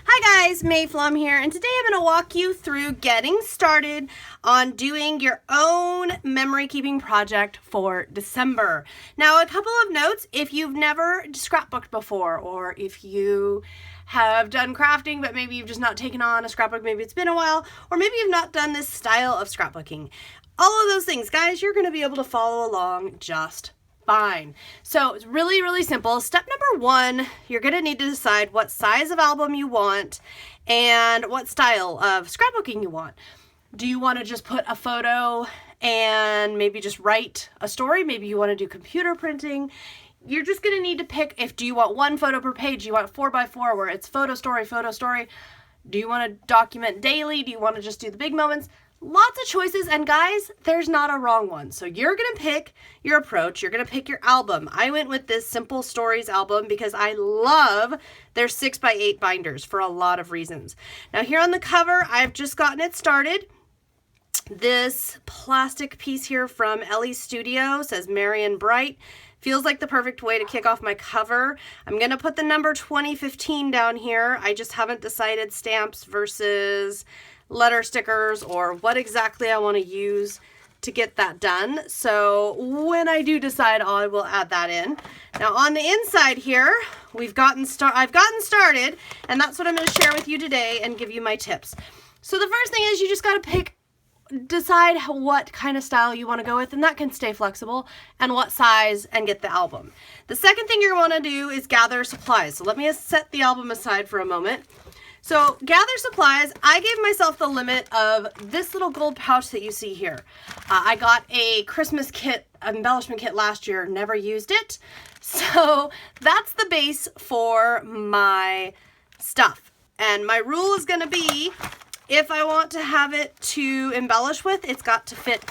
Hi guys, Mayflum here, and today I'm going to walk you through getting started on doing your own memory keeping project for December. Now, a couple of notes: if you've never scrapbooked before, or if you have done crafting but maybe you've just not taken on a scrapbook, maybe it's been a while, or maybe you've not done this style of scrapbooking, all of those things, guys, you're going to be able to follow along just fine. So it's really, really simple. Step number one, you're going to need to decide what size of album you want and what style of scrapbooking you want. Do you want to just put a photo and maybe just write a story? Maybe you want to do computer printing. You're just going to need to pick do you want one photo per page? Do you want 4x4 where it's photo story, photo story? Do you want to document daily? Do you want to just do the big moments? Lots of choices, and guys, there's not a wrong one. So you're going to pick your approach. You're going to pick your album. I went with this Simple Stories album because I love their 6x8 binders for a lot of reasons. Now here on the cover, I've just gotten it started. This plastic piece here from Ellie Studio says Marion Bright. Feels like the perfect way to kick off my cover. I'm going to put the number 2015 down here. I just haven't decided stamps versus letter stickers or what exactly I want to use to get that done. So when I do decide, I will add that in. Now on the inside here, I've gotten started, and that's what I'm going to share with you today and give you my tips. So the first thing is you just got to decide what kind of style you want to go with, and that can stay flexible, and what size, and get the album. The second thing you're going to do is gather supplies. So let me set the album aside for a moment. So gather supplies. I gave myself the limit of this little gold pouch that you see here. I got a Christmas kit, embellishment kit last year, never used it. So that's the base for my stuff. And my rule is going to be, if I want to have it to embellish with, it's got to fit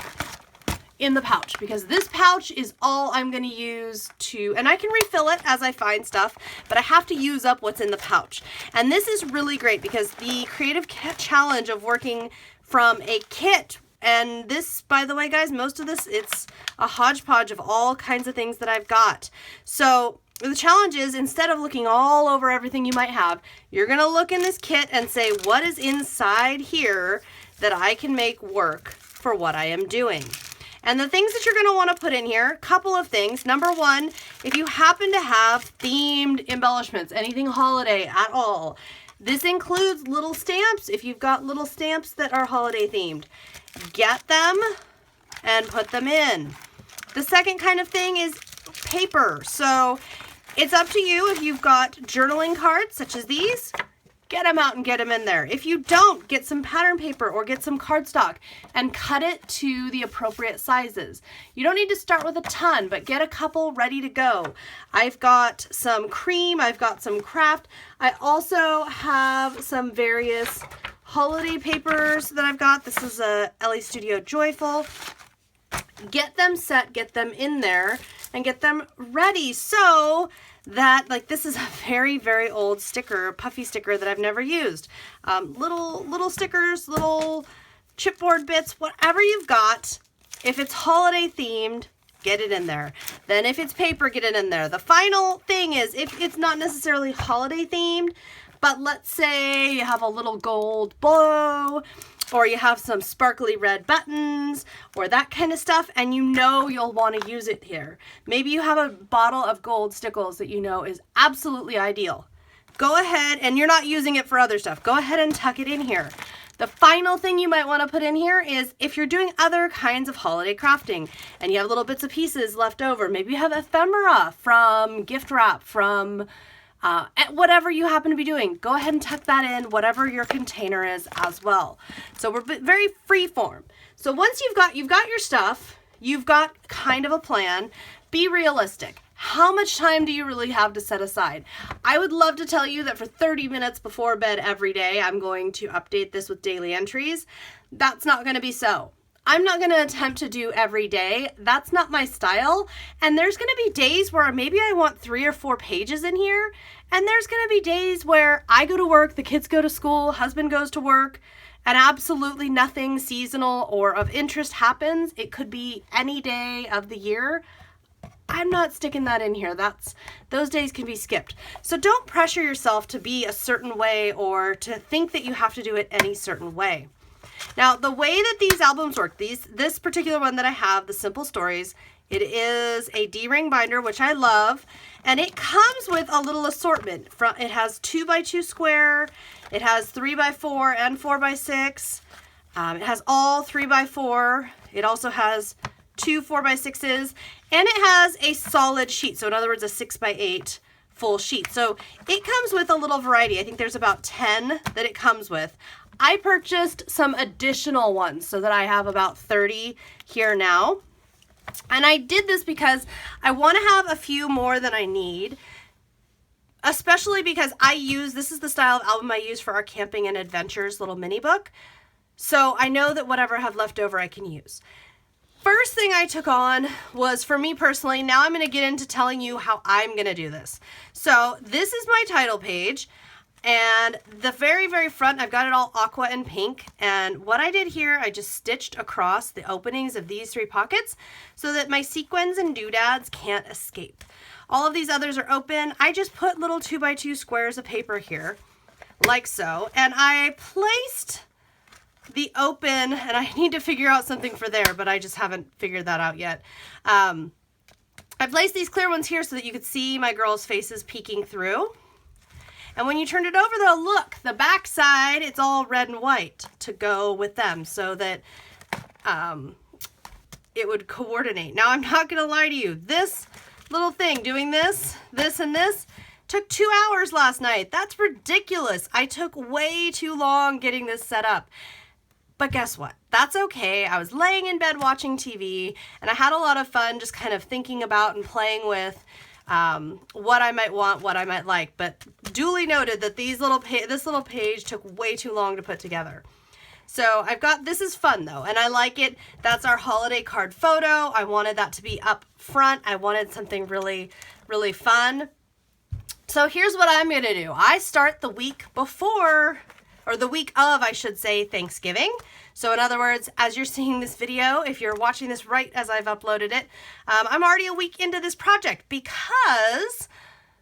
in the pouch, because this pouch is all I'm going to use and I can refill it as I find stuff, but I have to use up what's in the pouch. And this is really great because the creative challenge of working from a kit, and this, by the way, guys, most of this, it's a hodgepodge of all kinds of things that I've got. So the challenge is, instead of looking all over everything you might have, you're going to look in this kit and say, what is inside here that I can make work for what I am doing? And the things that you're going to want to put in here, a couple of things. Number one, if you happen to have themed embellishments, anything holiday at all, this includes little stamps. If you've got little stamps that are holiday themed, get them and put them in. The second kind of thing is paper. So it's up to you. If you've got journaling cards such as these, get them out and get them in there. If you don't, get some pattern paper or get some cardstock and cut it to the appropriate sizes. You don't need to start with a ton, but get a couple ready to go. I've got some cream, I've got some craft. I also have some various holiday papers that I've got. This is a Ellie Studio Joyful. Get them set, get them in there, and get them ready so that, like, this is a very, very old sticker, puffy sticker that I've never used. Little stickers, little chipboard bits, whatever you've got. If it's holiday themed, get it in there. Then if it's paper, get it in there. The final thing is, if it's not necessarily holiday themed, but let's say you have a little gold bow, or you have some sparkly red buttons, or that kind of stuff, and you know you'll want to use it here. Maybe you have a bottle of gold stickles that you know is absolutely ideal. Go ahead, and you're not using it for other stuff, go ahead and tuck it in here. The final thing you might want to put in here is, if you're doing other kinds of holiday crafting and you have little bits of pieces left over, maybe you have ephemera from gift wrap, from whatever you happen to be doing, go ahead and tuck that in, whatever your container is as well. So we're very free form. So once you've got your stuff, you've got kind of a plan, be realistic. How much time do you really have to set aside? I would love to tell you that for 30 minutes before bed every day, I'm going to update this with daily entries. That's not going to be so. I'm not going to attempt to do every day. That's not my style. And there's going to be days where maybe I want 3 or 4 pages in here. And there's going to be days where I go to work, the kids go to school, husband goes to work, and absolutely nothing seasonal or of interest happens. It could be any day of the year. I'm not sticking that in here. Those days can be skipped. So don't pressure yourself to be a certain way or to think that you have to do it any certain way. Now, the way that these albums work, this particular one that I have, the Simple Stories, it is a D-ring binder, which I love, and it comes with a little assortment. It has 2x2 square, it has 3x4 and 4x6. It has all 3x4. It also has 2 4x6s, and it has a solid sheet. So in other words, a 6x8 full sheet. So it comes with a little variety. I think there's about 10 that it comes with. I purchased some additional ones so that I have about 30 here now. And I did this because I want to have a few more than I need, especially because this is the style of album I use for our Camping and Adventures little mini book. So I know that whatever I have left over I can use. First thing I took on was, for me personally, now I'm going to get into telling you how I'm going to do this. So this is my title page, and the very, very front, I've got it all aqua and pink. And what I did here, I just stitched across the openings of these 3 pockets so that my sequins and doodads can't escape. All of these others are open. I just put little 2x2 squares of paper here, like so, and I placed the open, and I need to figure out something for there, but I just haven't figured that out yet. I placed these clear ones here so that you could see my girls' faces peeking through. And when you turned it over, though, look, the back side, it's all red and white to go with them so that it would coordinate. Now, I'm not going to lie to you. This little thing, doing this, and this, took 2 hours last night. That's ridiculous. I took way too long getting this set up. But guess what? That's okay. I was laying in bed watching TV, and I had a lot of fun just kind of thinking about and playing with what I might want, what I might like. But duly noted that this little page took way too long to put together. So this is fun though, and I like it. That's our holiday card photo. I wanted that to be up front. I wanted something really, really fun. So here's what I'm going to do. I start the week before, or the week of, I should say, Thanksgiving. So in other words, as you're seeing this video, if you're watching this right as I've uploaded it, I'm already a week into this project because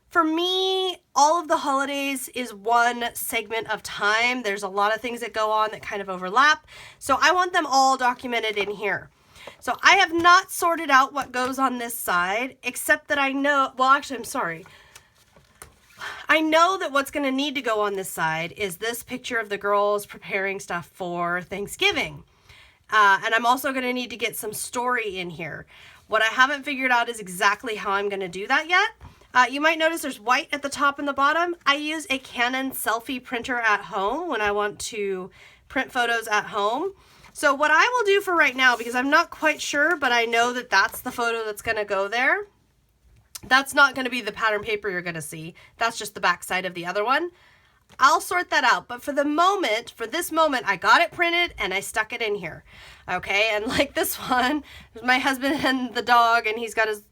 for me, all of the holidays is one segment of time. There's a lot of things that go on that kind of overlap. So I want them all documented in here. So I have not sorted out what goes on this side, except that I know, well, actually, I'm sorry. I know that what's going to need to go on this side is this picture of the girls preparing stuff for Thanksgiving. And I'm also going to need to get some story in here. What I haven't figured out is exactly how I'm going to do that yet. You might notice there's white at the top and the bottom. I use a Canon selfie printer at home when I want to print photos at home. So what I will do for right now, because I'm not quite sure, but I know that that's the photo that's going to go there. That's not going to be the pattern paper you're going to see. That's just the back side of the other one. I'll sort that out. But for this moment, I got it printed and I stuck it in here. Okay, and like this one, my husband and the dog, and he's got his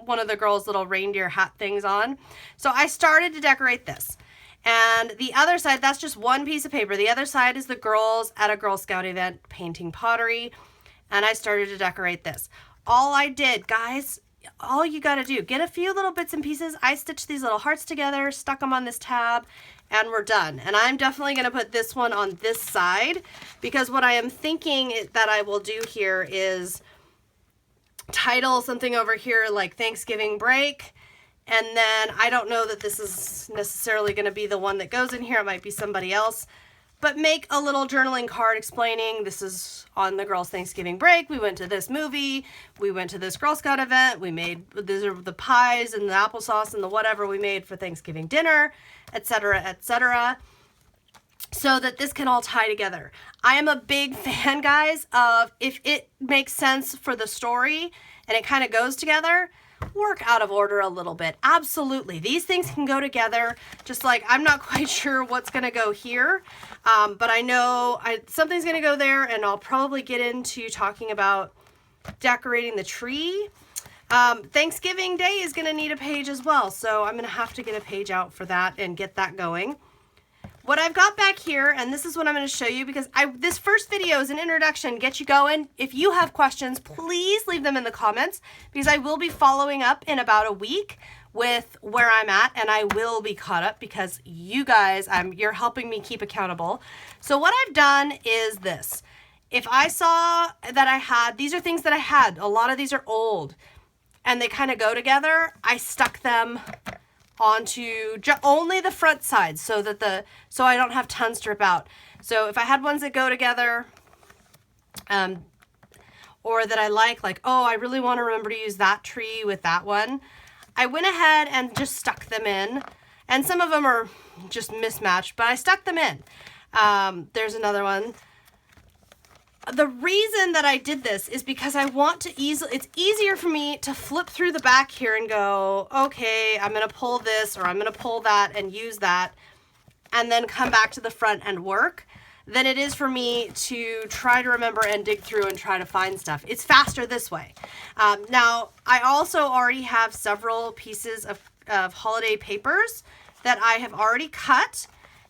one of the girls' little reindeer hat things on. So I started to decorate this. And the other side, that's just one piece of paper. The other side is the girls at a Girl Scout event painting pottery. And I started to decorate this. All I did, guys, all you got to do, get a few little bits and pieces. I stitched these little hearts together, stuck them on this tab, and we're done. And I'm definitely going to put this one on this side because what I am thinking that I will do here is title something over here like Thanksgiving break. And then I don't know that this is necessarily going to be the one that goes in here. It might be somebody else. But make a little journaling card explaining this is on the girls' Thanksgiving break. We went to this movie. We went to this Girl Scout event. These are the pies and the applesauce and the whatever we made for Thanksgiving dinner, etc., etc. So that this can all tie together. I am a big fan, guys, of if it makes sense for the story and it kind of goes together, work out of order a little bit. Absolutely. These things can go together. Just like I'm not quite sure what's going to go here, but I know something's going to go there, and I'll probably get into talking about decorating the tree. Thanksgiving Day is going to need a page as well, so I'm going to have to get a page out for that and get that going. what I've got back here, and this is what I'm going to show you because this first video is an introduction, get you going. If you have questions, please leave them in the comments because I will be following up in about a week with where I'm at, and I will be caught up because you guys, you're helping me keep accountable. So what I've done is this. If I saw that I had, these are things that I had, a lot of these are old, and they kind of go together, I stuck them onto only the front side so that so I don't have tons to rip out. So if I had ones that go together, or that I like, oh, I really want to remember to use that tree with that one, I went ahead and just stuck them in. And some of them are just mismatched, but I stuck them in. There's another one. The reason that I did this is because I want to it's easier for me to flip through the back here and go, okay, I'm going to pull this or I'm going to pull that and use that and then come back to the front and work than it is for me to try to remember and dig through and try to find stuff. It's faster this way. Now, I also already have several pieces of holiday papers that I have already cut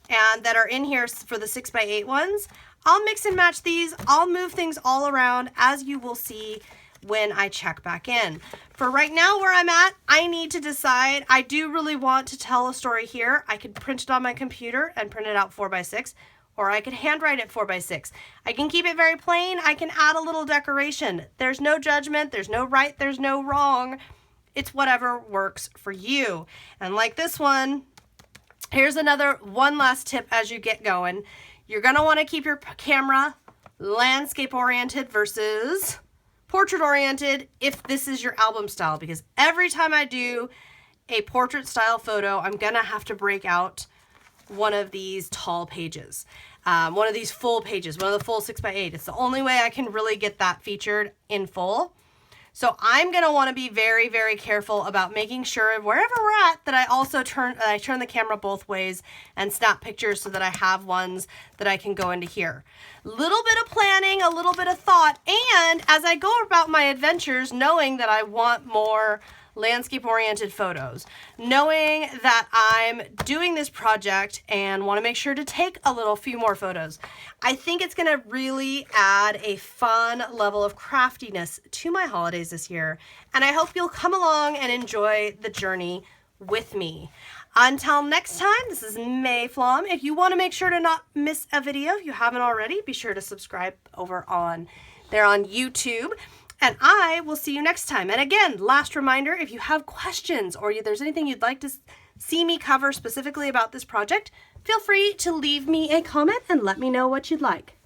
and that are in here for the 6x8 ones. I'll mix and match these. I'll move things all around, as you will see when I check back in. For right now where I'm at, I need to decide. I do really want to tell a story here. I could print it on my computer and print it out 4x6, or I could handwrite it 4x6. I can keep it very plain. I can add a little decoration. There's no judgment. There's no right. There's no wrong. It's whatever works for you. And like this one, here's one last tip as you get going. You're going to want to keep your camera landscape oriented versus portrait oriented if this is your album style, because every time I do a portrait style photo, I'm going to have to break out one of these tall pages, one of these full pages, one of the full 6x8. It's the only way I can really get that featured in full. So I'm going to want to be very, very careful about making sure wherever we're at that I also turn the camera both ways and snap pictures so that I have ones that I can go into here. Little bit of planning, a little bit of thought, and as I go about my adventures, knowing that I want more landscape-oriented photos, knowing that I'm doing this project and want to make sure to take a few more photos. I think it's going to really add a fun level of craftiness to my holidays this year, and I hope you'll come along and enjoy the journey with me. Until next time, this is Mayflom. If you want to make sure to not miss a video, if you haven't already, be sure to subscribe over on YouTube. And I will see you next time. And again, last reminder, if you have questions or there's anything you'd like to see me cover specifically about this project, feel free to leave me a comment and let me know what you'd like.